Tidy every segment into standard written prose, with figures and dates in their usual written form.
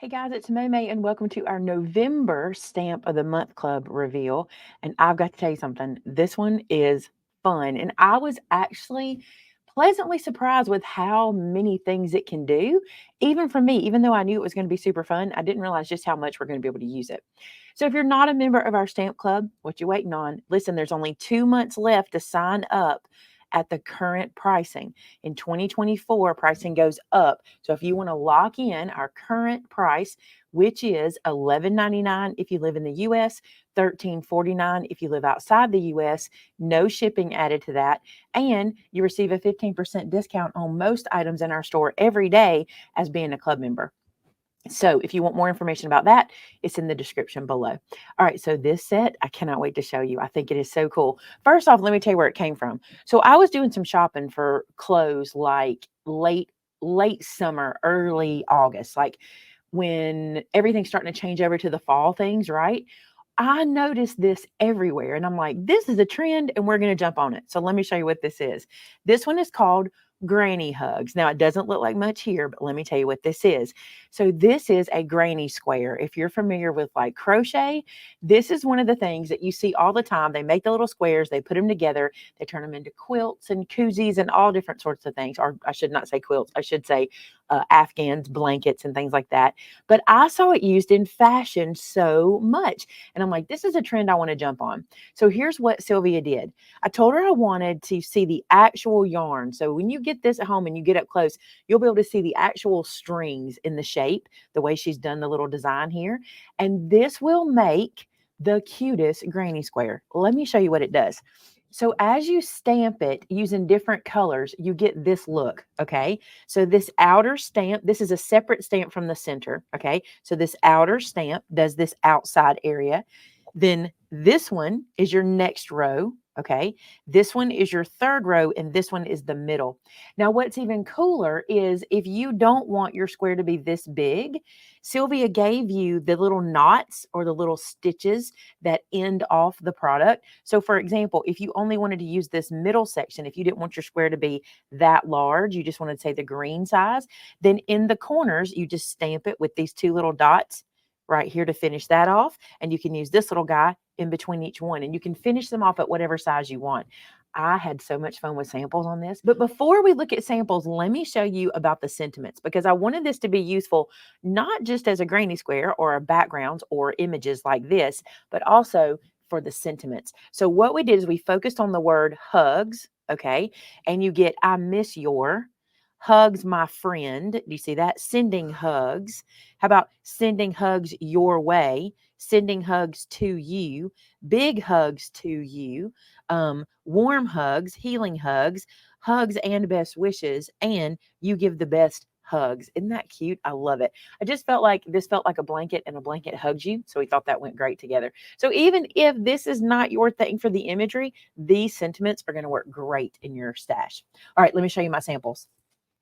Hey guys, it's Maymay and welcome to our November Stamp of the Month Club reveal. And I've got to tell you something, this one is fun. And I was actually pleasantly surprised with how many things it can do. Even for me, even though I knew it was going to be super fun, I didn't realize just how much we're going to be able to use it. So if you're not a member of our stamp club, what you waiting on? Listen, there's only 2 months left to sign up at the current pricing. In 2024, pricing goes up. So if you want to lock in our current price, which is $11.99 if you live in the US, $13.49 if you live outside the US, no shipping added to that, and you receive a 15% discount on most items in our store every day as being a club member. So if you want more information about that, it's in the description below. All right, so this set, I cannot wait to show you. I think it is so cool. First off, let me tell you where it came from. So I was doing some shopping for clothes like late summer, early August, like when everything's starting to change over to the fall things, right? I noticed this everywhere and I'm like, this is a trend and we're going to jump on it. So let me show you what this is. This one is called granny hugs. Now it doesn't look like much here, but let me tell you what this is. So this is a granny square. If you're familiar with like crochet, this is one of the things that you see all the time. They make the little squares, they put them together, they turn them into quilts and koozies and all different sorts of things. Or I should not say quilts, I should say Afghans, blankets, and things like that. But I saw it used in fashion so much. And I'm like, this is a trend I want to jump on. So here's what Sylvia did. I told her I wanted to see the actual yarn. So when you get this at home and you get up close, you'll be able to see the actual strings in the shape, the way she's done the little design here. And this will make the cutest granny square. Let me show you what it does. So as you stamp it using different colors, you get this look, okay? So this outer stamp, this is a separate stamp from the center, okay? So this outer stamp does this outside area. Then this one is your next row, okay? This one is your third row, and this one is the middle. Now, what's even cooler is if you don't want your square to be this big, Sylvia gave you the little knots or the little stitches that end off the product. So for example, if you only wanted to use this middle section, if you didn't want your square to be that large, you just wanted to say the green size, then in the corners, you just stamp it with these two little dots right here to finish that off. And you can use this little guy in between each one and you can finish them off at whatever size you want. I had so much fun with samples on this. But before we look at samples, let me show you about the sentiments because I wanted this to be useful, not just as a granny square or a backgrounds or images like this, but also for the sentiments. So what we did is we focused on the word hugs, okay? And you get I miss your, hugs my friend. Do you see that? Sending hugs. How about sending hugs your way? Sending hugs to you, big hugs to you, warm hugs, healing hugs, hugs and best wishes, and you give the best hugs. Isn't that cute? I love it. I just felt like this felt like a blanket and a blanket hugs you. So we thought that went great together. So even if this is not your thing for the imagery, these sentiments are going to work great in your stash. All right, let me show you my samples.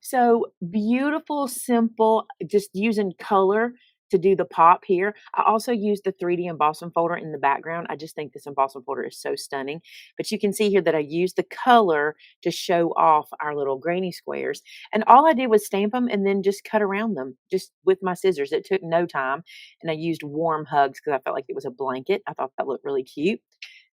So beautiful, simple, just using color to do the pop here. I also used the 3D embossing folder in the background. I just think this embossing folder is so stunning. But you can see here that I used the color to show off our little granny squares. And all I did was stamp them and then just cut around them just with my scissors. It took no time. And I used warm hugs because I felt like it was a blanket. I thought that looked really cute.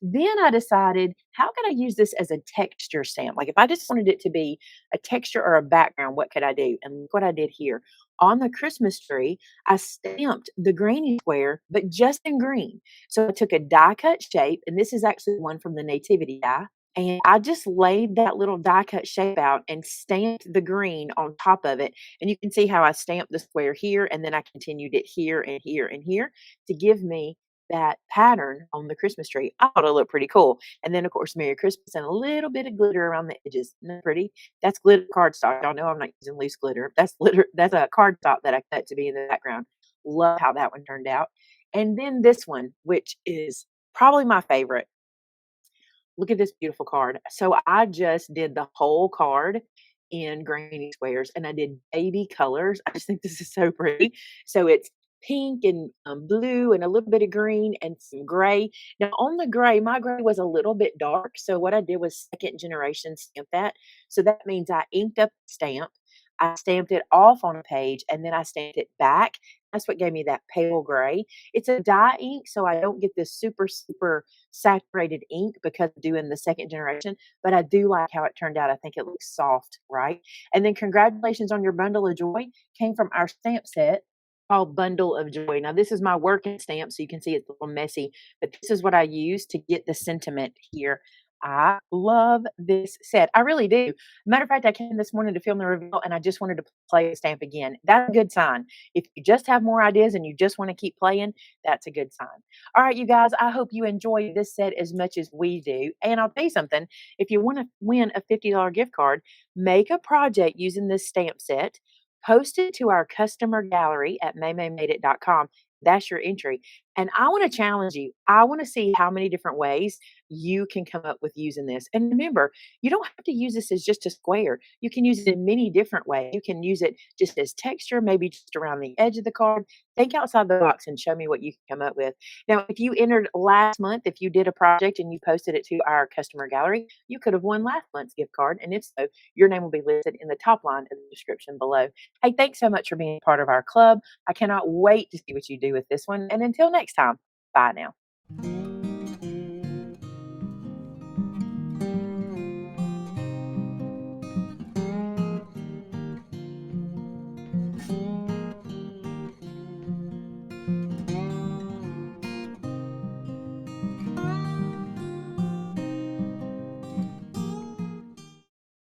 Then I decided, how can I use this as a texture stamp? Like if I just wanted it to be a texture or a background, what could I do? And look what I did here. On the Christmas tree, I stamped the granny square, but just in green. So I took a die cut shape, and this is actually one from the Nativity die. And I just laid that little die cut shape out and stamped the green on top of it. And you can see how I stamped the square here, and then I continued it here and here and here to give me that pattern on the Christmas tree. I thought it looked pretty cool. And then, of course, Merry Christmas and a little bit of glitter around the edges. Isn't that pretty? That's glitter cardstock. Y'all know I'm not using loose glitter. That's glitter. That's a cardstock that I cut to be in the background. Love how that one turned out. And then this one, which is probably my favorite. Look at this beautiful card. So I just did the whole card in granny squares and I did baby colors. I just think this is so pretty. So it's pink and blue and a little bit of green and some gray. Now on the gray, my gray was a little bit dark. So what I did was second generation stamp that. So that means I inked up the stamp. I stamped it off on a page and then I stamped it back. That's what gave me that pale gray. It's a dye ink, so I don't get this super, super saturated ink because of doing the second generation, but I do like how it turned out. I think it looks soft, right? And then congratulations on your bundle of joy came from our stamp set called Bundle of Joy. Now, this is my working stamp, so you can see it's a little messy, but this is what I use to get the sentiment here. I love this set. I really do. Matter of fact, I came this morning to film the reveal and I just wanted to play a stamp again. That's a good sign. If you just have more ideas and you just want to keep playing, that's a good sign. All right, you guys, I hope you enjoy this set as much as we do. And I'll tell you something, if you want to win a $50 gift card, make a project using this stamp set, post it to our customer gallery at maymaymadeit.com. That's your entry. And I want to challenge you. I want to see how many different ways you can come up with using this. And remember, you don't have to use this as just a square. You can use it in many different ways. You can use it just as texture, maybe just around the edge of the card. Think outside the box and show me what you can come up with. Now, if you entered last month, if you did a project and you posted it to our customer gallery, you could have won last month's gift card. And if so, your name will be listed in the top line of the description below. Hey, thanks so much for being part of our club. I cannot wait to see what you do with this one. And until next time, bye now.